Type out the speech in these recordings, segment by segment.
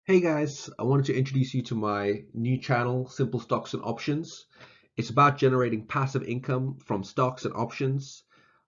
Hey guys, I wanted to introduce you to my new channel, Simple Stocks and Options. It's about generating passive income from stocks and options.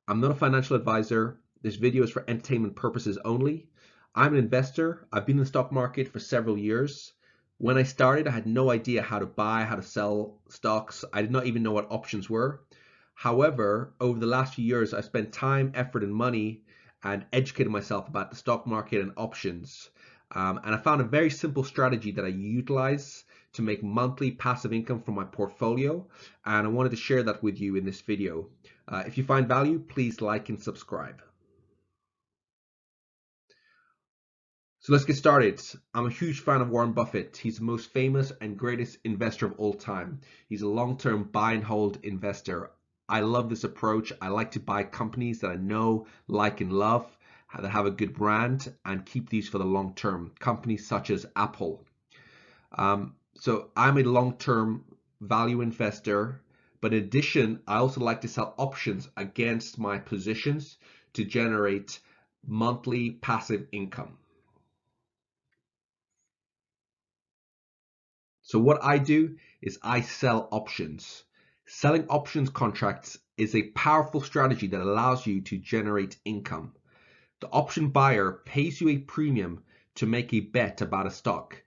I'm not a financial advisor. This video is for entertainment purposes only. I'm an investor. I've been in the stock market for several years. When I started, I had no idea how to buy, how to sell stocks. I did not even know what options were. However, over the last few years, I've spent time, effort, and money and educated myself about the stock market and options. And I found a very simple strategy that I utilize to make monthly passive income from my portfolio. And I wanted to share that with you in this video. If you find value, please like and subscribe. So let's get started. I'm a huge fan of Warren Buffett. He's the most famous and greatest investor of all time. He's a long-term buy and hold investor. I love this approach. I like to buy companies that I know, like, and love, that have a good brand, and keep these for the long term. Companies such as Apple. So I'm a long-term value investor, but in addition, I also like to sell options against my positions to generate monthly passive income. So what I do is I sell options. Selling options contracts is a powerful strategy that allows you to generate income. The option buyer pays you a premium to make a bet about a stock.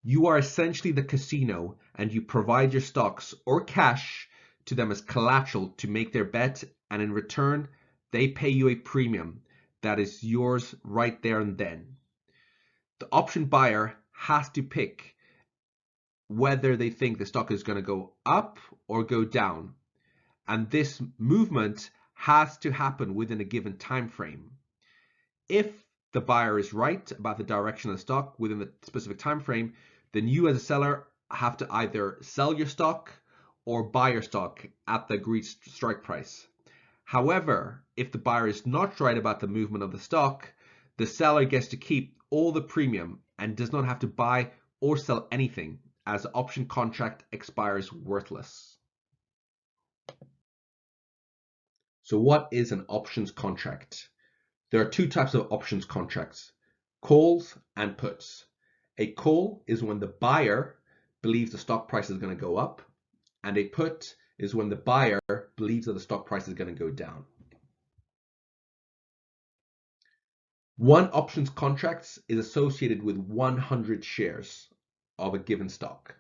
You are essentially the casino and you provide your stocks or cash to them as collateral to make their bet, and in return, they pay you a premium that is yours right there and then. The option buyer has to pick whether they think the stock is going to go up or go down. And this movement has to happen within a given time frame. If the buyer is right about the direction of the stock within the specific time frame, then you as a seller have to either sell your stock or buy your stock at the agreed strike price. However, if the buyer is not right about the movement of the stock, the seller gets to keep all the premium and does not have to buy or sell anything, as the option contract expires worthless. So what is an options contract? There are two types of options contracts: calls and puts. A call is when the buyer believes the stock price is going to go up, and a put is when the buyer believes that the stock price is going to go down. One options contract is associated with 100 shares of a given stock.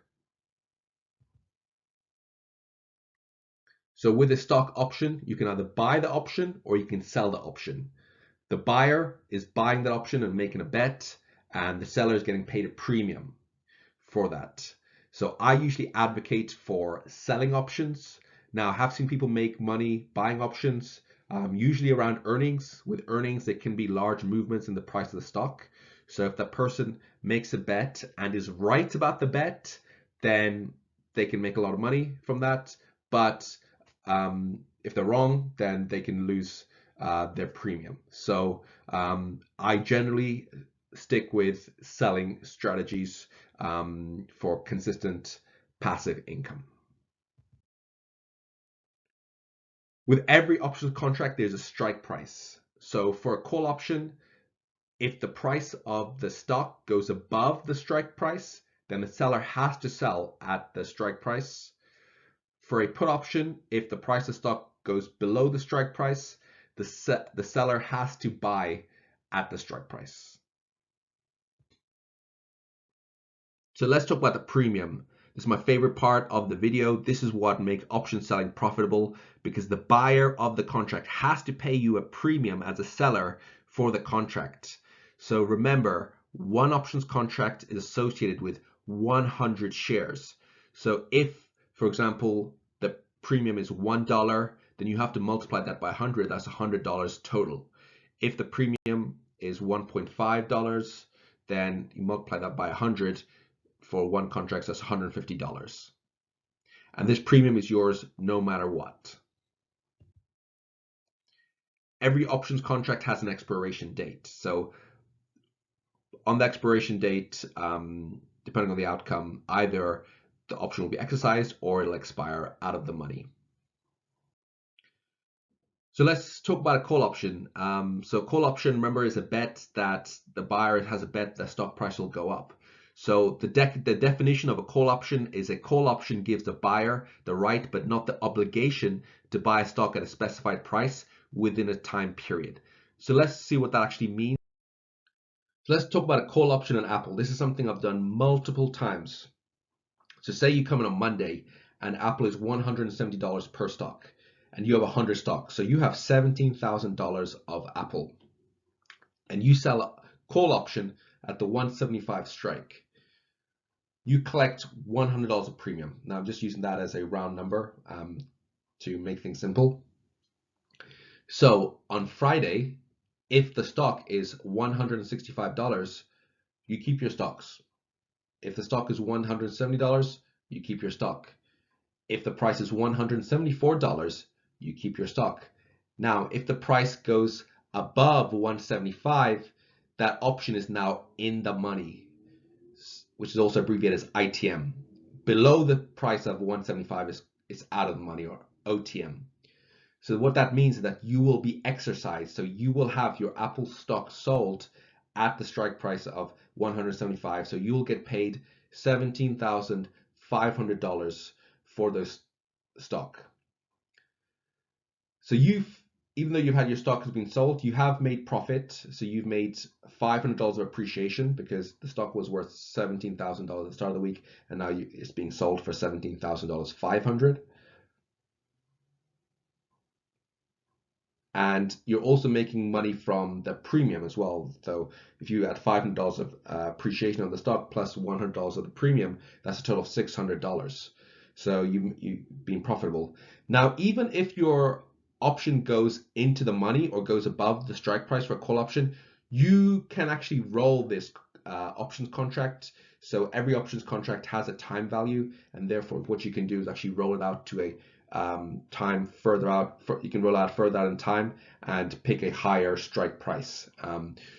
So with a stock option, you can either buy the option or you can sell the option. The buyer is buying that option and making a bet, and the seller is getting paid a premium for that. So I usually advocate for selling options. Now, I have seen people make money buying options, usually around earnings. With earnings, there can be large movements in the price of the stock. So if that person makes a bet and is right about the bet, then they can make a lot of money from that. But if they're wrong, then they can lose their premium. So I generally stick with selling strategies for consistent passive income. With every options contract, there's a strike price. So for a call option, if the price of the stock goes above the strike price, then the seller has to sell at the strike price. For a put option, if the price of stock goes below the strike price, the seller has to buy at the strike price. So let's talk about the premium. This is my favorite part of the video. This is what makes option selling profitable, because the buyer of the contract has to pay you a premium as a seller for the contract. So remember, one options contract is associated with 100 shares. So if, for example, the premium is $1, then you have to multiply that by 100. That's $100 total. If the premium is $1.5, then you multiply that by 100. For one contract, that's $150. And this premium is yours no matter what. Every options contract has an expiration date. So on the expiration date, depending on the outcome, either the option will be exercised or it'll expire out of the money. So let's talk about a call option. So call option, remember, is a bet that the buyer has a bet that stock price will go up. So the definition of a call option is a call option gives the buyer the right but not the obligation to buy a stock at a specified price within a time period. So let's see what that actually means. So let's talk about a call option on Apple. This is something I've done multiple times. So say you come in on Monday and Apple is $170 per stock and you have 100 stocks. So you have $17,000 of Apple and you sell a call option at the 175 strike. You collect $100 of premium. Now I'm just using that as a round number to make things simple. So on Friday, if the stock is $165, you keep your stocks. If the stock is $170, you keep your stock. If the price is $174, you keep your stock. Now, if the price goes above 175, that option is now in the money, which is also abbreviated as ITM. Below the price of 175 is out of the money, or OTM. So what that means is that you will be exercised. So you will have your Apple stock sold at the strike price of 175. So you will get paid $17,500 for this stock. So even though you've had your stock has been sold, you have made profit. So you've made $500 of appreciation because the stock was worth $17,000 at the start of the week, and now it's being sold for $17,500. And you're also making money from the premium as well. So if you had $500 of appreciation on the stock plus $100 of the premium, that's a total of $600. So you've been profitable. Now, even if your option goes into the money or goes above the strike price for a call option, you can actually roll this options contract. So every options contract has a time value, and therefore what you can do is actually roll it out to a time further out. You can roll out further out in time and pick a higher strike price.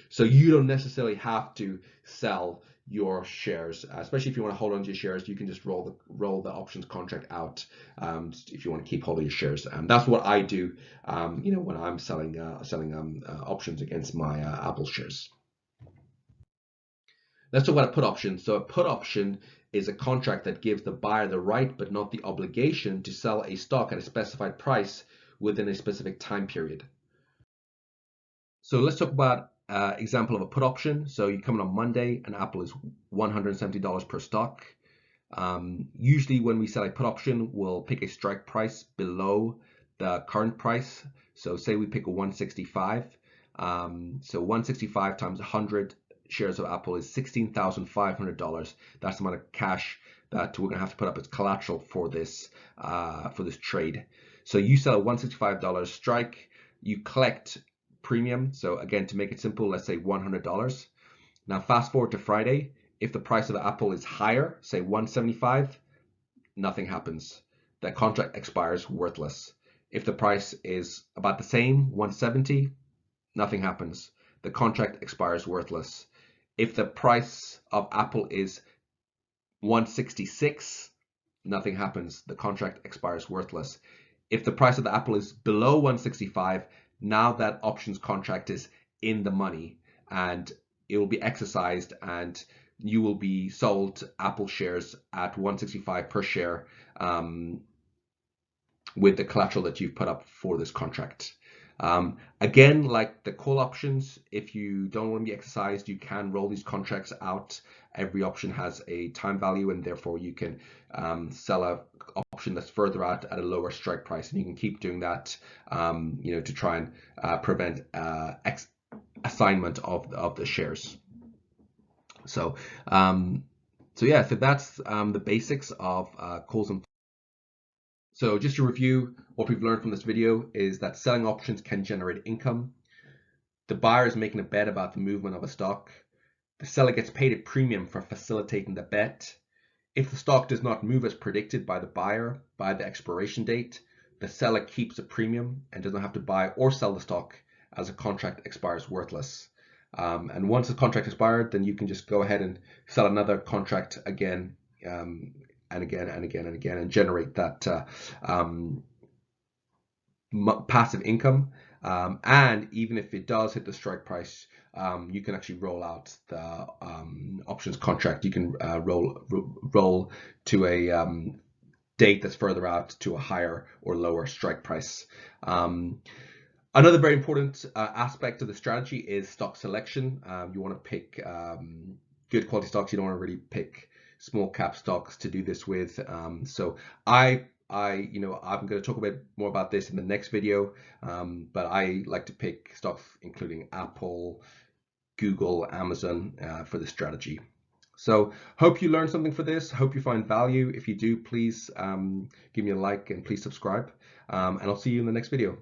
So you don't necessarily have to sell your shares, especially if you want to hold on to your shares. You can just roll the options contract out if you want to keep holding your shares. That's what I do, when I'm selling options against my Apple shares. Let's talk about a put option. So a put option is a contract that gives the buyer the right but not the obligation to sell a stock at a specified price within a specific time period. So let's talk about example of a put option. So you come in on Monday and Apple is $170 per stock. Usually when we sell a put option, we'll pick a strike price below the current price. So say we pick a 165. So 165 times 100 shares of Apple is $16,500. That's the amount of cash that we're gonna have to put up as collateral for this trade. So you sell a $165 strike, you collect premium. So again, to make it simple, let's say $100. Now fast forward to Friday. If the price of the Apple is higher, say 175, nothing happens. The contract expires worthless. If the price is about the same, 170, nothing happens. The contract expires worthless. If the price of Apple is 166, nothing happens. The contract expires worthless. If the price of the Apple is below 165, now that options contract is in the money and it will be exercised and you will be sold Apple shares at 165 per share with the collateral that you've put up for this contract. Again, like the call options, if you don't want to be exercised, you can roll these contracts out. Every option has a time value, and therefore you can sell an option that's further out at a lower strike price, and you can keep doing that, to try and prevent assignment of the shares. So that's the basics of calls and. So just to review, what we've learned from this video is that selling options can generate income. The buyer is making a bet about the movement of a stock. The seller gets paid a premium for facilitating the bet. If the stock does not move as predicted by the buyer by the expiration date, the seller keeps a premium and does not have to buy or sell the stock as a contract expires worthless. And once the contract expired, then you can just go ahead and sell another contract again, and again and again and again, and generate that passive income. And even if it does hit the strike price, you can actually roll out the option options contract, you can roll to a date that's further out to a higher or lower strike price. Another very important aspect of the strategy is stock selection. You want to pick good quality stocks. You don't want to really pick small cap stocks to do this with. So I'm going to talk a bit more about this in the next video, but I like to pick stocks including Apple, Google, Amazon for the strategy. So hope you learned something for this. Hope you find value. If you do, please give me a like and please subscribe. And I'll see you in the next video.